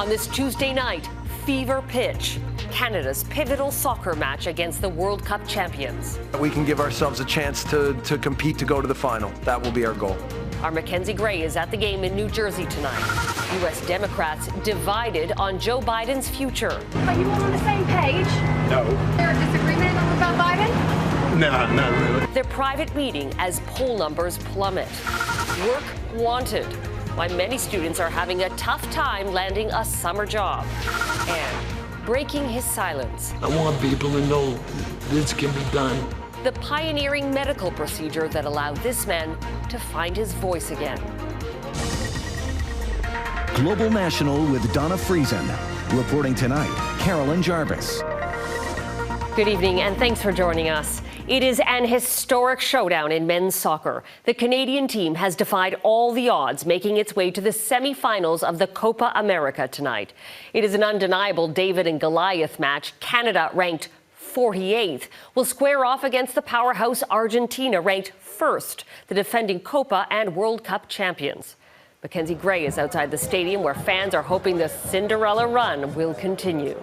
On this Tuesday night, fever pitch. Canada's pivotal soccer match against the World Cup champions. We can give ourselves a chance to compete to go to the final. That will be our goal. Our Mackenzie Gray is at the game in New Jersey tonight. U.S. Democrats divided on Joe Biden's future. Are you all on the same page? No. Is there a disagreement about Biden? No, not really. Their private meeting as poll numbers plummet. Work wanted. Why many students are having a tough time landing a summer job. And breaking his silence. I want people to know this can be done. The pioneering medical procedure that allowed this man to find his voice again. Global National with Donna Friesen. Reporting tonight, Carolyn Jarvis. Good evening and thanks for joining us. It is an historic showdown in men's soccer. The Canadian team has defied all the odds, making its way to the semifinals of the Copa America tonight. It is an undeniable David and Goliath match. Canada, ranked 48th, will square off against the powerhouse Argentina, ranked first, the defending Copa and World Cup champions. Mackenzie Gray is outside the stadium where fans are hoping the Cinderella run will continue.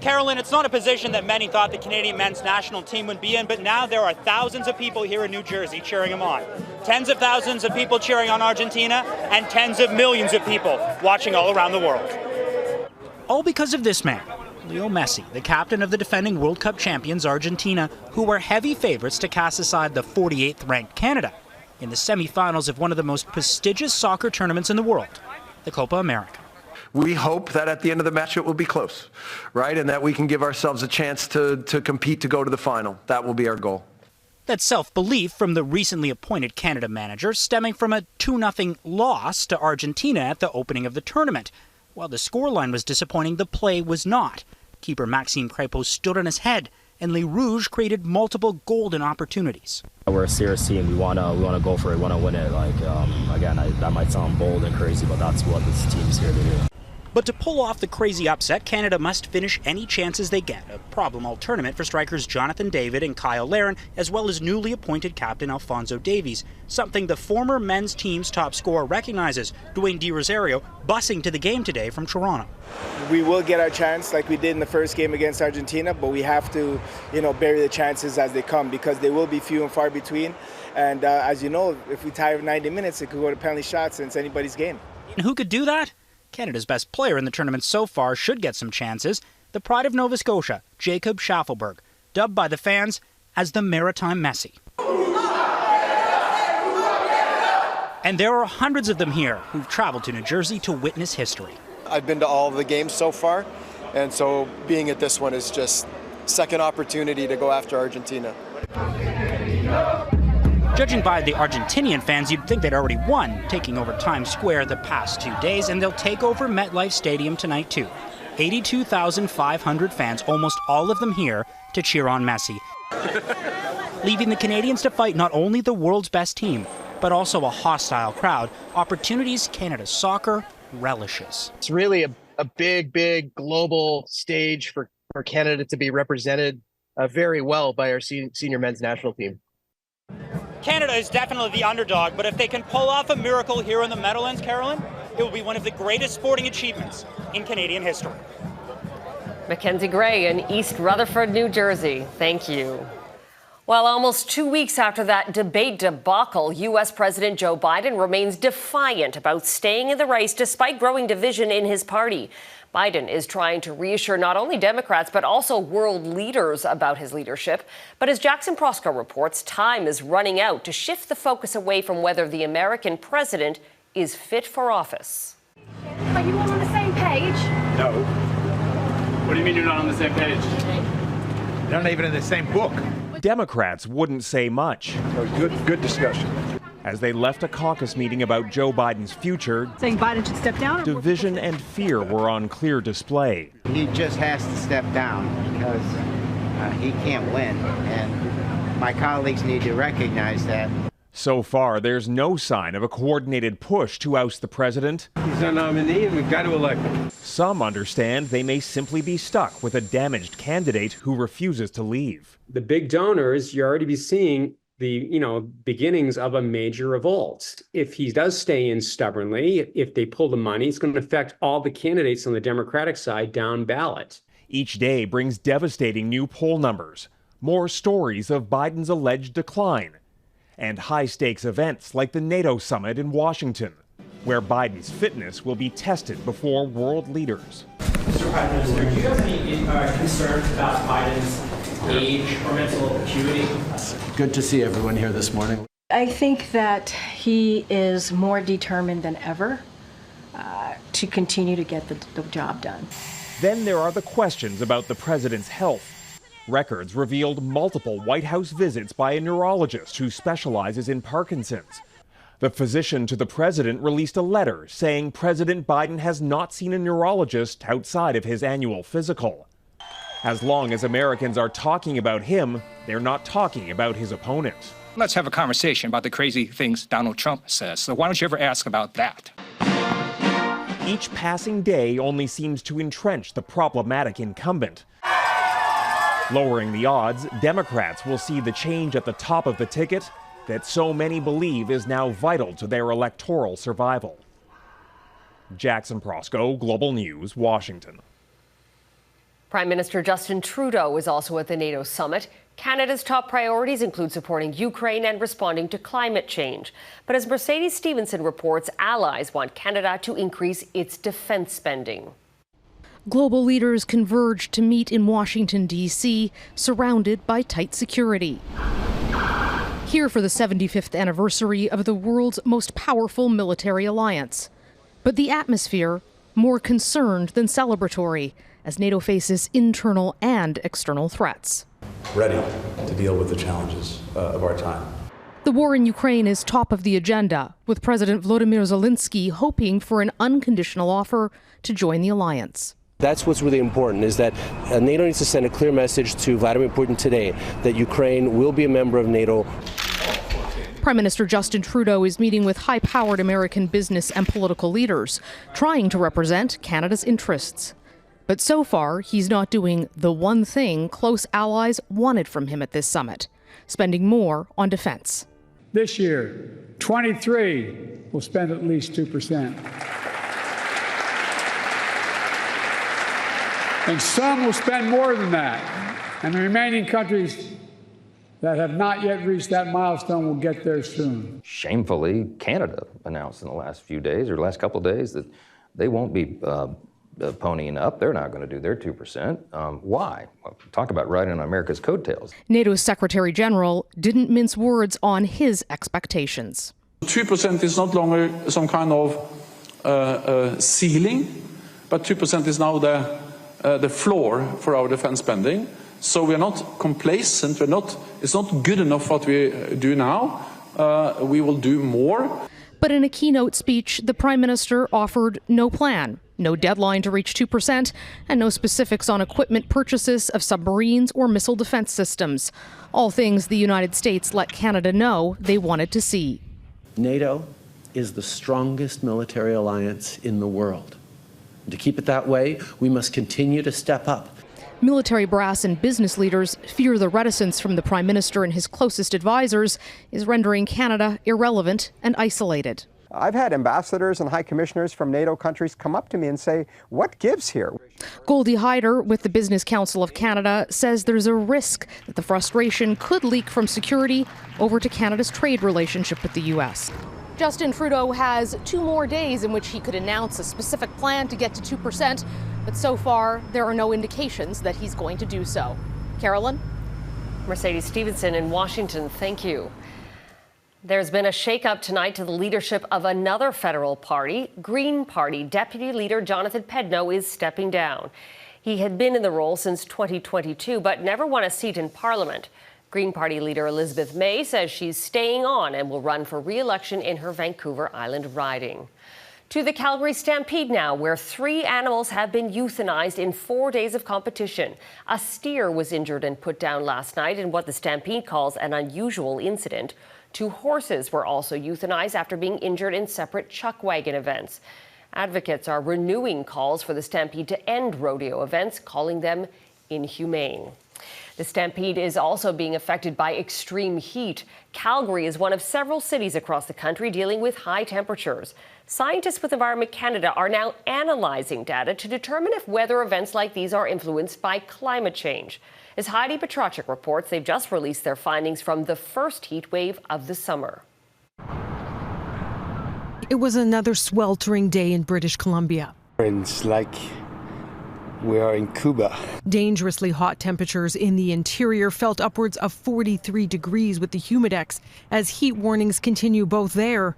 Carolyn, it's not a position that many thought the Canadian men's national team would be in, but now there are thousands of people here in New Jersey cheering them on. Tens of thousands of people cheering on Argentina, and tens of millions of people watching all around the world. All because of this man, Leo Messi, the captain of the defending World Cup champions Argentina, who were heavy favorites to cast aside the 48th-ranked Canada in the semifinals of one of the most prestigious soccer tournaments in the world, the Copa America. We hope that at the end of the match it will be close, right? And that we can give ourselves a chance to compete to go to the final. That will be our goal. That self-belief from the recently appointed Canada manager stemming from a 2-0 loss to Argentina at the opening of the tournament. While the scoreline was disappointing, the play was not. Keeper Maxime Crépeau stood on his head, and Les Rouges created multiple golden opportunities. We're a serious team. We wanna go for it. We wanna win it. Again, that might sound bold and crazy, but that's what this team's here to do. But to pull off the crazy upset, Canada must finish any chances they get. A problem all tournament for strikers Jonathan David and Kyle Larin, as well as newly appointed captain Alphonso Davies. Something the former men's team's top scorer recognizes. Dwayne De Rosario busing to the game today from Toronto. We will get our chance like we did in the first game against Argentina, but we have to, bury the chances as they come because they will be few and far between. And as you know, if we tie 90 minutes, it could go to penalty shots and it's anybody's game. And who could do that? Canada's best player in the tournament so far should get some chances. The pride of Nova Scotia, Jacob Schaffelberg, dubbed by the fans as the Maritime Messi. And there are hundreds of them here who've traveled to New Jersey to witness history. I've been to all of the games so far, and so being at this one is just second opportunity to go after Argentina. Judging by the Argentinian fans, you'd think they'd already won, taking over Times Square the past 2 days, and they'll take over MetLife Stadium tonight too. 82,500 fans, almost all of them here to cheer on Messi, leaving the Canadians to fight not only the world's best team, but also a hostile crowd, opportunities Canada soccer relishes. It's really a big global stage for Canada to be represented very well by our senior men's national team. Canada is definitely the underdog, but if they can pull off a miracle here in the Meadowlands, Carolyn, it will be one of the greatest sporting achievements in Canadian history. Mackenzie Gray in East Rutherford, New Jersey. Thank you. Well, almost 2 weeks after that debate debacle, U.S. President Joe Biden remains defiant about staying in the race despite growing division in his party. Biden is trying to reassure not only Democrats, but also world leaders about his leadership. But as Jackson Proskow reports, time is running out to shift the focus away from whether the American president is fit for office. Are you all on the same page? No. What do you mean you're not on the same page? They're not even in the same book. Democrats wouldn't say much. Good discussion. As they left a caucus meeting about Joe Biden's future, Saying Biden should step down? Division and fear were on clear display. He just has to step down because he can't win, and my colleagues need to recognize that. So far, there's no sign of a coordinated push to oust the president. He's our nominee, and we've got to elect him. Some understand they may simply be stuck with a damaged candidate who refuses to leave. The big donors, you already be seeing, the beginnings of a major revolt. If he does stay in stubbornly, if they pull the money, it's going to affect all the candidates on the Democratic side down ballot. Each day brings devastating new poll numbers, more stories of Biden's alleged decline, and high-stakes events like the NATO Summit in Washington, where Biden's fitness will be tested before world leaders. Mr. Prime Minister, do you have any concerns about Biden's age or mental acuity? Good to see everyone here this morning. I think that he is more determined than ever to continue to get the job done. Then there are the questions about the president's health. Records revealed multiple White House visits by a neurologist who specializes in Parkinson's. The physician to the president released a letter saying President Biden has not seen a neurologist outside of his annual physical. As long as Americans are talking about him, they're not talking about his opponent. Let's have a conversation about the crazy things Donald Trump says. So why don't you ever ask about that? Each passing day only seems to entrench the problematic incumbent. Lowering the odds, Democrats will see the change at the top of the ticket that so many believe is now vital to their electoral survival. Jackson Proskow, Global News, Washington. Prime Minister Justin Trudeau is also at the NATO Summit. Canada's top priorities include supporting Ukraine and responding to climate change. But as Mercedes Stephenson reports, allies want Canada to increase its defense spending. Global leaders converged to meet in Washington, D.C., surrounded by tight security. Here for the 75th anniversary of the world's most powerful military alliance. But the atmosphere, more concerned than celebratory, as NATO faces internal and external threats. Ready to deal with the challenges of our time. The war in Ukraine is top of the agenda, with President Volodymyr Zelensky hoping for an unconditional offer to join the alliance. That's what's really important, is that NATO needs to send a clear message to Vladimir Putin today that Ukraine will be a member of NATO. Prime Minister Justin Trudeau is meeting with high-powered American business and political leaders, trying to represent Canada's interests. But so far, he's not doing the one thing close allies wanted from him at this summit, spending more on defense. This year, 23 will spend at least 2%. And some will spend more than that. And the remaining countries that have not yet reached that milestone will get there soon. Shamefully, Canada announced in the last few days, or last couple of days, that they won't be ponying up. They're not going to do their 2%. Why? Well, talk about riding on America's coattails. NATO's Secretary General didn't mince words on his expectations. 2% is not longer some kind of ceiling, but 2% is now the floor for our defense spending. So we are not complacent. It's not good enough what we do now. We will do more. But in a keynote speech, the Prime Minister offered no plan, no deadline to reach 2%, and no specifics on equipment purchases of submarines or missile defense systems. All things the United States let Canada know they wanted to see. NATO is the strongest military alliance in the world. And to keep it that way, we must continue to step up. Military brass and business leaders fear the reticence from the Prime Minister and his closest advisors is rendering Canada irrelevant and isolated. I've had ambassadors and high commissioners from NATO countries come up to me and say, what gives here? Goldie Hyder with the Business Council of Canada says there's a risk that the frustration could leak from security over to Canada's trade relationship with the U.S. Justin Trudeau has 2 more days in which he could announce a specific plan to get to 2%, but so far there are no indications that he's going to do so. Carolyn? Mercedes Stephenson in Washington, thank you. There's been a shakeup tonight to the leadership of another federal party. Green Party Deputy Leader Jonathan Pedno is stepping down. He had been in the role since 2022, but never won a seat in Parliament. Green Party leader Elizabeth May says she's staying on and will run for re-election in her Vancouver Island riding. To the Calgary Stampede now, where 3 animals have been euthanized in 4 days of competition. A steer was injured and put down last night in what the Stampede calls an unusual incident. 2 horses were also euthanized after being injured in separate chuck wagon events. Advocates are renewing calls for the Stampede to end rodeo events, calling them inhumane. The Stampede is also being affected by extreme heat. Calgary is one of several cities across the country dealing with high temperatures. Scientists with Environment Canada are now analyzing data to determine if weather events like these are influenced by climate change. As Heidi Petracek reports, they've just released their findings from the first heat wave of the summer. It was another sweltering day in British Columbia. It's like we are in Cuba. Dangerously hot temperatures in the interior felt upwards of 43 degrees with the humidex as heat warnings continue both there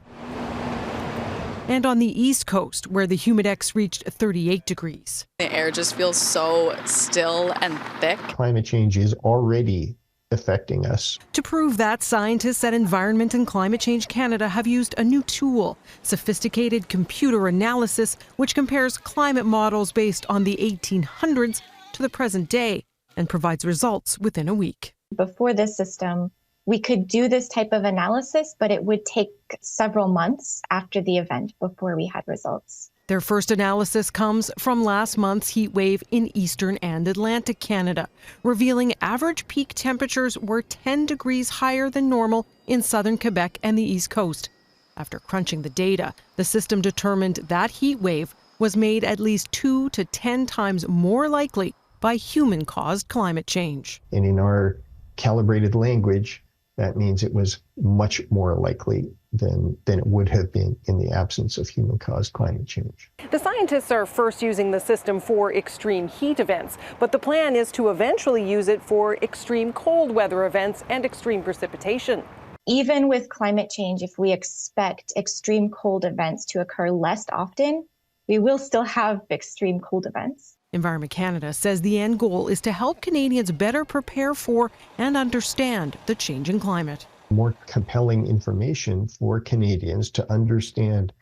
and on the East Coast, where the humidex reached 38 degrees. The air just feels so still and thick. Climate change is already affecting us. To prove that, scientists at Environment and Climate Change Canada have used a new tool, sophisticated computer analysis, which compares climate models based on the 1800s to the present day and provides results within a week. Before this system, we could do this type of analysis, but it would take several months after the event before we had results. Their first analysis comes from last month's heat wave in eastern and Atlantic Canada, revealing average peak temperatures were 10 degrees higher than normal in southern Quebec and the East Coast. After crunching the data, the system determined that heat wave was made at least 2 to 10 times more likely by human-caused climate change. And in our calibrated language, that means it was much more likely than it would have been in the absence of human-caused climate change. The scientists are first using the system for extreme heat events, but the plan is to eventually use it for extreme cold weather events and extreme precipitation. Even with climate change, if we expect extreme cold events to occur less often, we will still have extreme cold events. Environment Canada says the end goal is to help Canadians better prepare for and understand the changing climate. More compelling information for Canadians to understand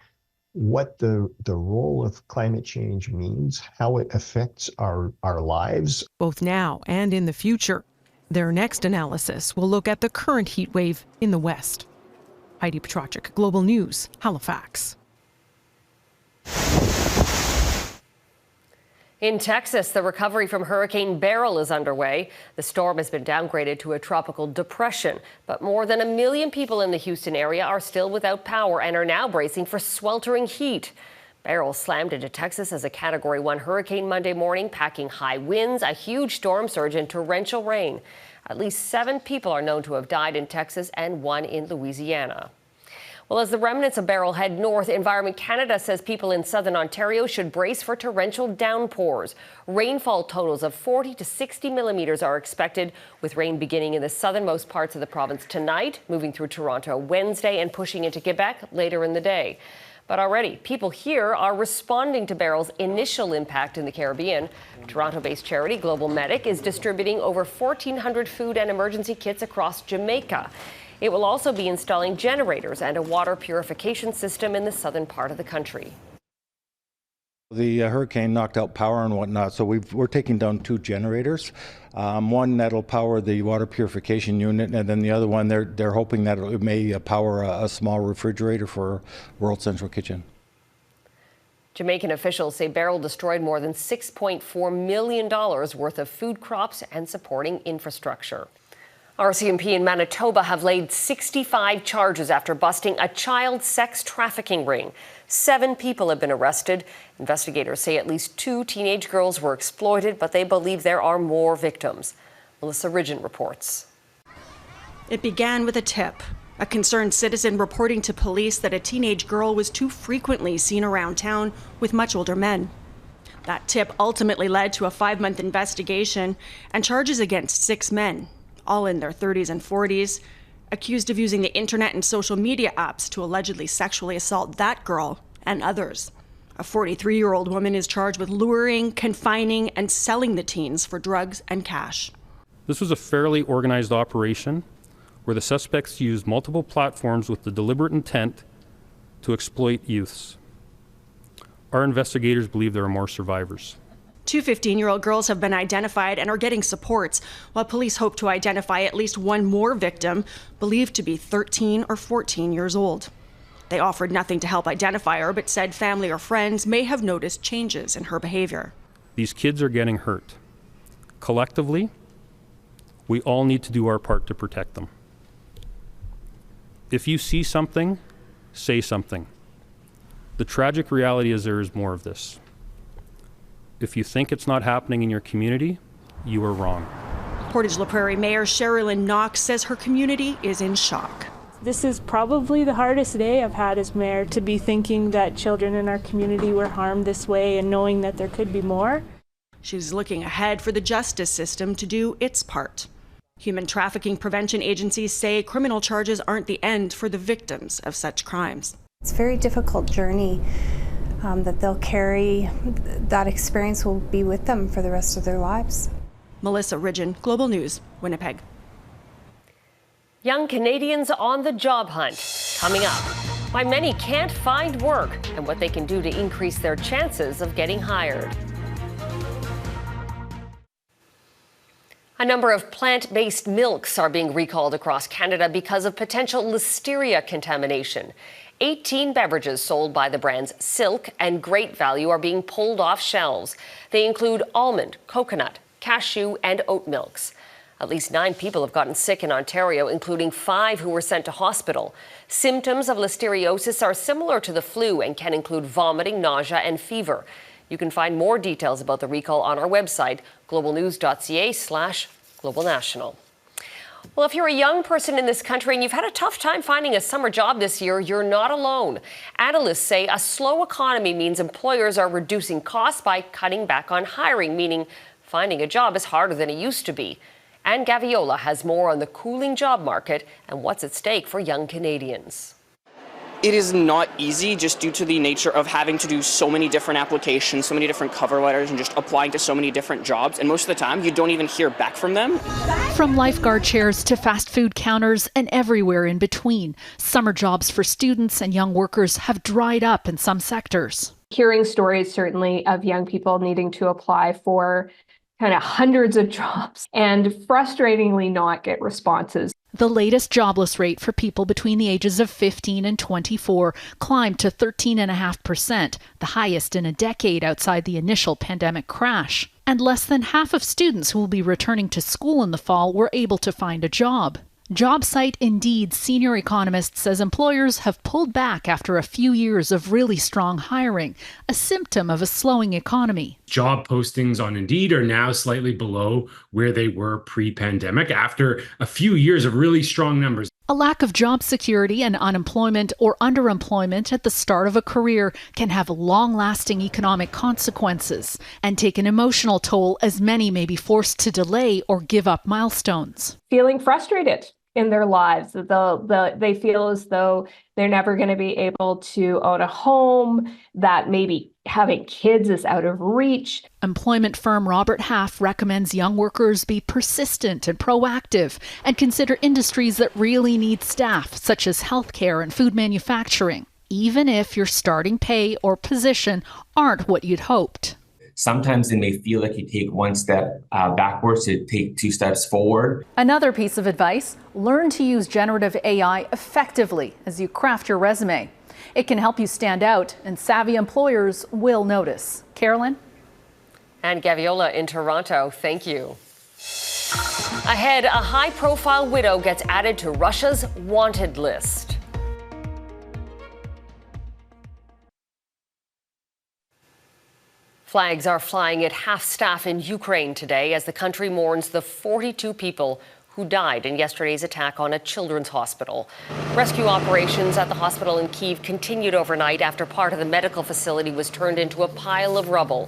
what the role of climate change means, how it affects our lives. Both now and in the future. Their next analysis will look at the current heat wave in the West. Heidi Petracek, Global News, Halifax. In Texas, the recovery from Hurricane Beryl is underway. The storm has been downgraded to a tropical depression, but more than 1 million people in the Houston area are still without power and are now bracing for sweltering heat. Beryl slammed into Texas as a Category 1 hurricane Monday morning, packing high winds, a huge storm surge, and torrential rain. At least 7 people are known to have died in Texas and 1 in Louisiana. Well, as the remnants of Beryl head north, Environment Canada says people in southern Ontario should brace for torrential downpours. Rainfall totals of 40 to 60 millimeters are expected, with rain beginning in the southernmost parts of the province tonight, moving through Toronto Wednesday and pushing into Quebec later in the day. But already, people here are responding to Beryl's initial impact in the Caribbean. Toronto-based charity Global Medic is distributing over 1,400 food and emergency kits across Jamaica. It will also be installing generators and a water purification system in the southern part of the country. The hurricane knocked out power and whatnot, so we're taking down 2 generators. One that'll power the water purification unit, and then the other one they're hoping that it may power a small refrigerator for World Central Kitchen. Jamaican officials say Beryl destroyed more than $6.4 million worth of food crops and supporting infrastructure. RCMP in Manitoba have laid 65 charges after busting a child sex trafficking ring. 7 people have been arrested. Investigators say at least 2 teenage girls were exploited, but they believe there are more victims. Melissa Ridgen reports. It began with a tip. A concerned citizen reporting to police that a teenage girl was too frequently seen around town with much older men. That tip ultimately led to a 5-month investigation and charges against 6 men, all in their 30s and 40s, accused of using the internet and social media apps to allegedly sexually assault that girl and others. A 43-year-old woman is charged with luring, confining, and selling the teens for drugs and cash. This was a fairly organized operation where the suspects used multiple platforms with the deliberate intent to exploit youths. Our investigators believe there are more survivors. 2 15-year-old girls have been identified and are getting supports, while police hope to identify at least 1 more victim, believed to be 13 or 14 years old. They offered nothing to help identify her, but said family or friends may have noticed changes in her behavior. These kids are getting hurt. Collectively, We all need to do our part to protect them. If you see something, say something. The tragic reality is there is more of this. If you think it's not happening in your community, you are wrong. Portage La Prairie Mayor Sherilyn Knox says her community is in shock. This is probably the hardest day I've had as mayor, to be thinking that children in our community were harmed this way and knowing that there could be more. She's looking ahead for the justice system to do its part. Human trafficking prevention agencies say criminal charges aren't the end for the victims of such crimes. It's a very difficult journey that they'll carry. That experience will be with them for the rest of their lives. Melissa Ridgen, Global News, Winnipeg. Young Canadians on the job hunt. Coming up, why many can't find work and what they can do to increase their chances of getting hired. A number of plant-based milks are being recalled across Canada because of potential listeria contamination. 18 beverages sold by the brands Silk and Great Value are being pulled off shelves. They include almond, coconut, cashew, and oat milks. At least 9 people have gotten sick in Ontario, including 5 who were sent to hospital. Symptoms of listeriosis are similar to the flu and can include vomiting, nausea, and fever. You can find more details about the recall on our website, globalnews.ca/globalnational. Well, if you're a young person in this country and you've had a tough time finding a summer job this year, you're not alone. Analysts say a slow economy means employers are reducing costs by cutting back on hiring, meaning finding a job is harder than it used to be. Anne Gaviola has more on the cooling job market and what's at stake for young Canadians. It is not easy just due to the nature of having to do so many different applications, so many different cover letters, and just applying to so many different jobs. And most of the time, you don't even hear back from them. From lifeguard chairs to fast food counters and everywhere in between, summer jobs for students and young workers have dried up in some sectors. Hearing stories certainly of young people needing to apply for kind of hundreds of jobs and frustratingly not get responses. The latest jobless rate for people between the ages of 15 and 24 climbed to 13.5%, the highest in a decade outside the initial pandemic crash. And less than half of students who will be returning to school in the fall were able to find a job. Job site Indeed's senior economist says employers have pulled back after a few years of really strong hiring, a symptom of a slowing economy. Job postings on Indeed are now slightly below where they were pre-pandemic after a few years of really strong numbers. A lack of job security and unemployment or underemployment at the start of a career can have long-lasting economic consequences and take an emotional toll as many may be forced to delay or give up milestones. Feeling frustrated in their lives. They feel as though they're never going to be able to own a home, that maybe having kids is out of reach. Employment firm Robert Half recommends young workers be persistent and proactive and consider industries that really need staff, such as healthcare and food manufacturing, even if your starting pay or position aren't what you'd hoped. Sometimes it may feel like you take one step backwards to take 2 steps forward. Another piece of advice, learn to use generative AI effectively as you craft your resume. It can help you stand out, and savvy employers will notice. Carolyn? And Gaviola in Toronto, thank you. Ahead, a high-profile widow gets added to Russia's wanted list. Flags are flying at half-staff in Ukraine today as the country mourns the 42 people who died in yesterday's attack on a children's hospital. Rescue operations at the hospital in Kyiv continued overnight after part of the medical facility was turned into a pile of rubble.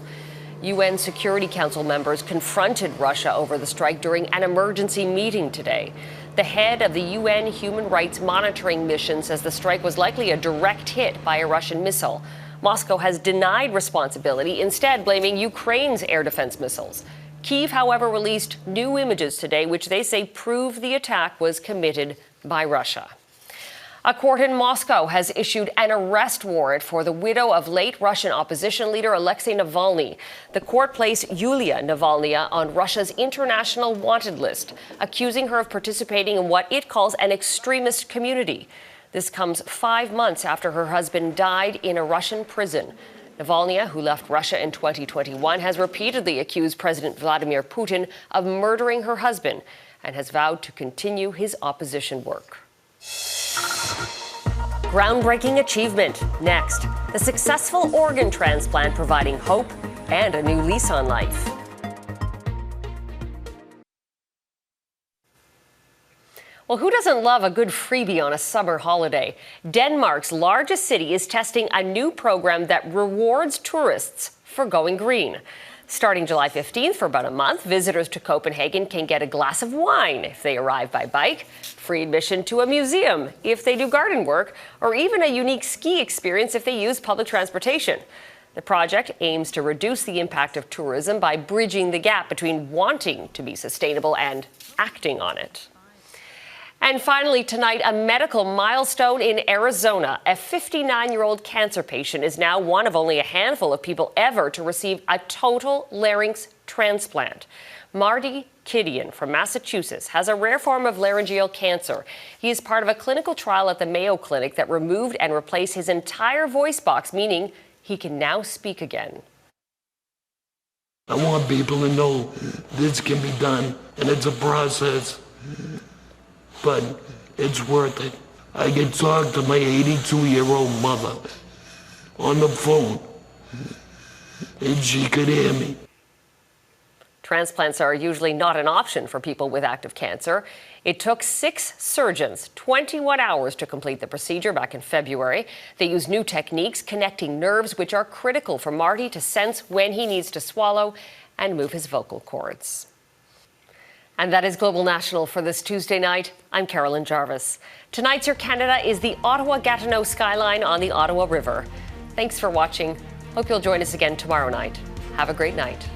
UN Security Council members confronted Russia over the strike during an emergency meeting today. The head of the UN Human Rights Monitoring Mission says the strike was likely a direct hit by a Russian missile. Moscow has denied responsibility, instead blaming Ukraine's air defense missiles. Kyiv, however, released new images today, which they say prove the attack was committed by Russia. A court in Moscow has issued an arrest warrant for the widow of late Russian opposition leader Alexei Navalny. The court placed Yulia Navalnaya on Russia's international wanted list, accusing her of participating in what it calls an extremist community. This comes 5 months after her husband died in a Russian prison. Navalnaya, who left Russia in 2021, has repeatedly accused President Vladimir Putin of murdering her husband. and has vowed to continue his opposition work. Groundbreaking achievement. Next, the successful organ transplant providing hope and a new lease on life. Well, who doesn't love a good freebie on a summer holiday? Denmark's largest city is testing a new program that rewards tourists for going green. Starting July 15th for about a month, visitors to Copenhagen can get a glass of wine if they arrive by bike, free admission to a museum if they do garden work, or even a unique ski experience if they use public transportation. The project aims to reduce the impact of tourism by bridging the gap between wanting to be sustainable and acting on it. And finally tonight, a medical milestone in Arizona. A 59-year-old cancer patient is now one of only a handful of people ever to receive a total larynx transplant. Marty Kidian from Massachusetts has a rare form of laryngeal cancer. He is part of a clinical trial at the Mayo Clinic that removed and replaced his entire voice box, meaning he can now speak again. I want people to know this can be done, and it's a process, but it's worth it. I can talk to my 82-year-old mother on the phone, and she could hear me. Transplants are usually not an option for people with active cancer. It took 6 surgeons 21 hours to complete the procedure back in February. They use new techniques connecting nerves, which are critical for Marty to sense when he needs to swallow and move his vocal cords. And that is Global National for this Tuesday night. I'm Carolyn Jarvis. Tonight's Your Canada is the Ottawa-Gatineau skyline on the Ottawa River. Thanks for watching. Hope you'll join us again tomorrow night. Have a great night.